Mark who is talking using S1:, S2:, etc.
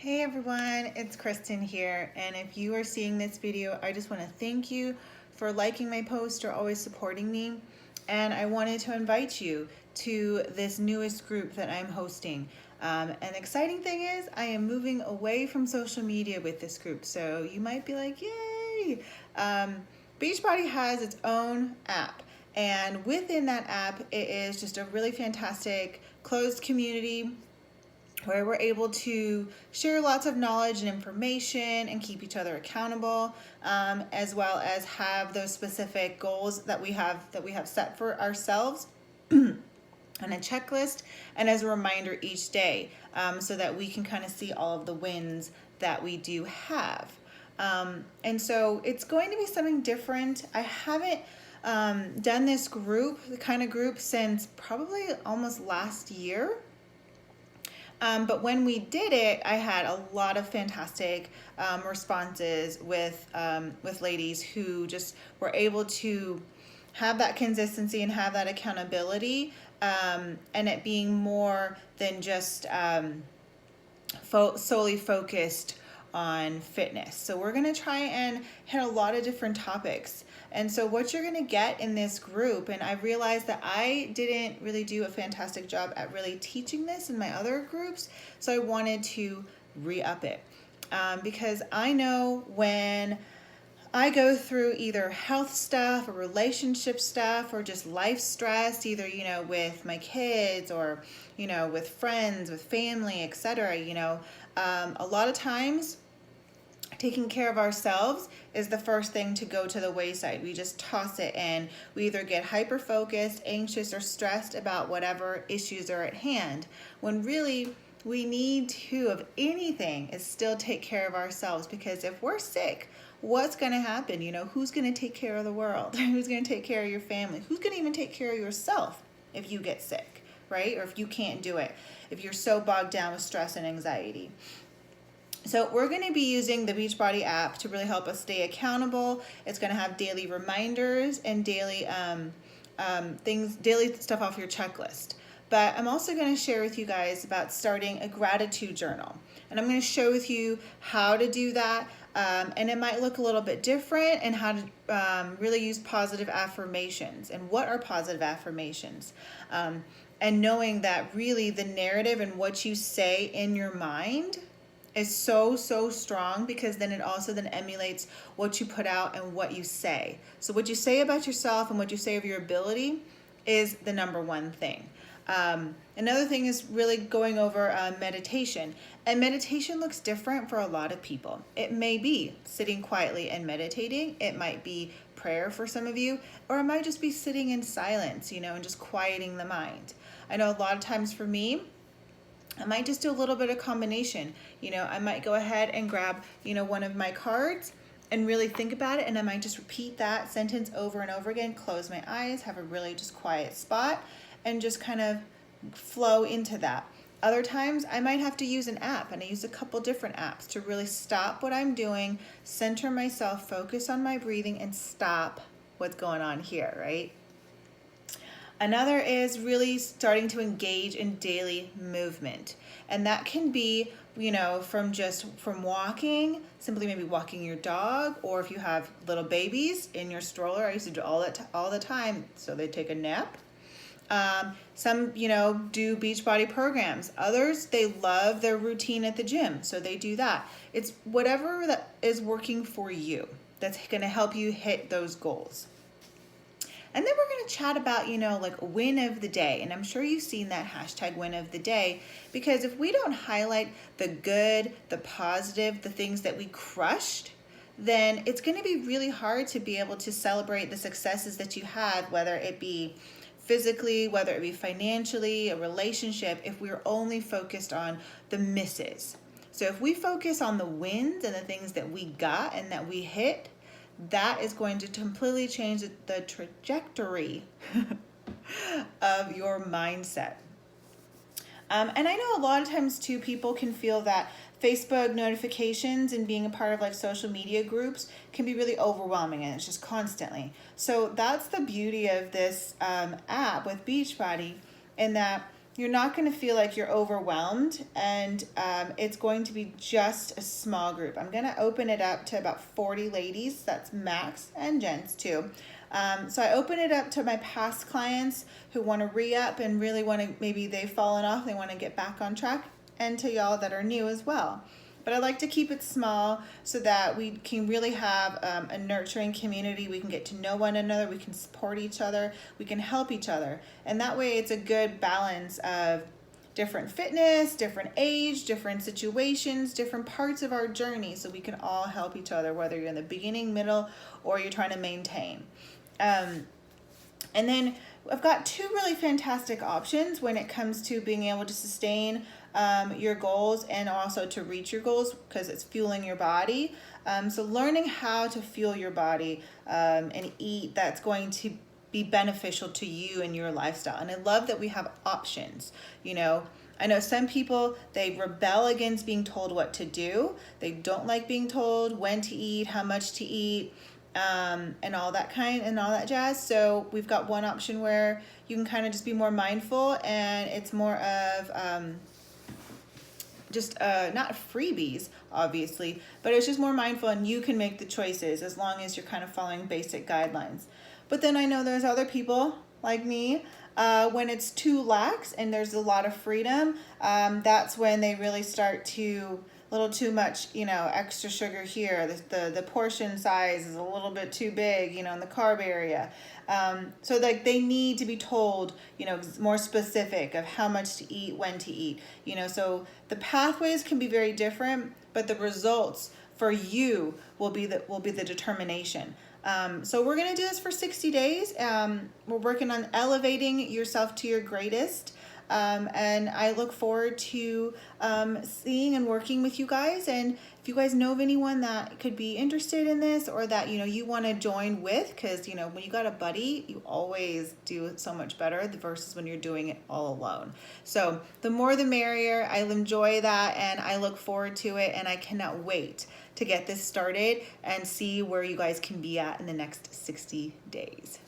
S1: Hey everyone, it's Kristen here, and if you are seeing this video, I just want to thank you for liking my post or always supporting me. And I wanted to invite you to this newest group that I'm hosting. An exciting thing is I am moving away from social media with this group, so you might be like, yay! Beachbody has its own app, and within that app, it is just a really fantastic closed community where we're able to share lots of knowledge and information and keep each other accountable, as well as have those specific goals that we have set for ourselves on a checklist and as a reminder each day, so that we can kind of see all of the wins that we do have. And so it's going to be something different. I haven't done this kind of group since probably almost last year. But when we did it, I had a lot of fantastic responses with ladies who just were able to have that consistency and have that accountability, and it being more than just solely focused on fitness. So we're going to try and hit a lot of different topics. And so what you're going to get in this group, and I realized that I didn't really do a fantastic job at really teaching this in my other groups, so I wanted to re-up it. Because I know when I go through either health stuff or relationship stuff or just life stress, either, with my kids or, with friends, with family, etc., a lot of times taking care of ourselves is the first thing to go to the wayside. We just toss it and we either get hyper-focused, anxious, or stressed about whatever issues are at hand, when really we need to, if anything, is still take care of ourselves. Because if we're sick, what's going to happen? Who's going to take care of the world? Who's going to take care of your family? Who's going to even take care of yourself if you get sick, right? Or if you can't do it, if you're so bogged down with stress and anxiety. So we're going to be using the Beachbody app to really help us stay accountable. It's going to have daily reminders and daily stuff off your checklist. But I'm also going to share with you guys about starting a gratitude journal. And I'm going to share with you how to do that. And it might look a little bit different, and how to really use positive affirmations. And what are positive affirmations? And knowing that really the narrative and what you say in your mind is so strong, because then it also then emulates what you put out and what you say. So what you say about yourself and what you say of your ability is the number one thing. Another thing is really going over meditation. And meditation looks different for a lot of people. It may be sitting quietly and meditating. It might be prayer for some of you, or it might just be sitting in silence, and just quieting the mind. I know a lot of times for me, I might just do a little bit of combination. I might go ahead and grab, one of my cards and really think about it. And I might just repeat that sentence over and over again, close my eyes, have a really just quiet spot, and just kind of flow into that. Other times I might have to use an app, and I use a couple different apps to really stop what I'm doing, center myself, focus on my breathing, and stop what's going on here, right? Another is really starting to engage in daily movement. And that can be, from walking, simply maybe walking your dog, or if you have little babies in your stroller. I used to do all the time, so they take a nap. Some, do Beachbody programs. Others, they love their routine at the gym, so they do that. It's whatever that is working for you that's going to help you hit those goals. And then we're going to chat about, win of the day. And I'm sure you've seen that hashtag win of the day, because if we don't highlight the good, the positive, the things that we crushed, then it's going to be really hard to be able to celebrate the successes that you had, whether it be physically, whether it be financially, a relationship, if we're only focused on the misses. So if we focus on the wins and the things that we got and that we hit, that is going to completely change the trajectory of your mindset. And I know a lot of times too, people can feel that Facebook notifications and being a part of social media groups can be really overwhelming, and it's just constantly. So that's the beauty of this app with Beachbody, in that you're not going to feel like you're overwhelmed, and it's going to be just a small group. I'm going to open it up to about 40 ladies. That's max, and gents too. So I open it up to my past clients who want to re-up and really want to, maybe they've fallen off, they want to get back on track, and to y'all that are new as well. But I like to keep it small so that we can really have a nurturing community. We can get to know one another. We can support each other. We can help each other. And that way it's a good balance of different fitness, different age, different situations, different parts of our journey. So we can all help each other, whether you're in the beginning, middle, or you're trying to maintain. And then I've got two really fantastic options when it comes to being able to sustain your goals and also to reach your goals, because it's fueling your body. So learning how to fuel your body and eat that's going to be beneficial to you and your lifestyle. And I love that we have options. You know, I know some people, they rebel against being told what to do. They don't like being told when to eat, how much to eat, and all that jazz. So we've got one option where you can kind of just be more mindful, and it's more of not freebies, obviously, but it's just more mindful, and you can make the choices as long as you're kind of following basic guidelines. But then I know there's other people like me, when it's too lax and there's a lot of freedom, that's when they really start to a little too much, you know, extra sugar here. The portion size is a little bit too big, you know, in the carb area. So like they need to be told, you know, more specific of how much to eat, when to eat, you know. So the pathways can be very different, but the results for you will be the determination. So we're going to do this for 60 days. We're working on elevating yourself to your greatest. And I look forward to seeing and working with you guys. And if you guys know of anyone that could be interested in this, or that, you know, you want to join with, because, you know, when you got a buddy, you always do it so much better versus when you're doing it all alone. So the more the merrier. I enjoy that, and I look forward to it, and I cannot wait to get this started and see where you guys can be at in the next 60 days.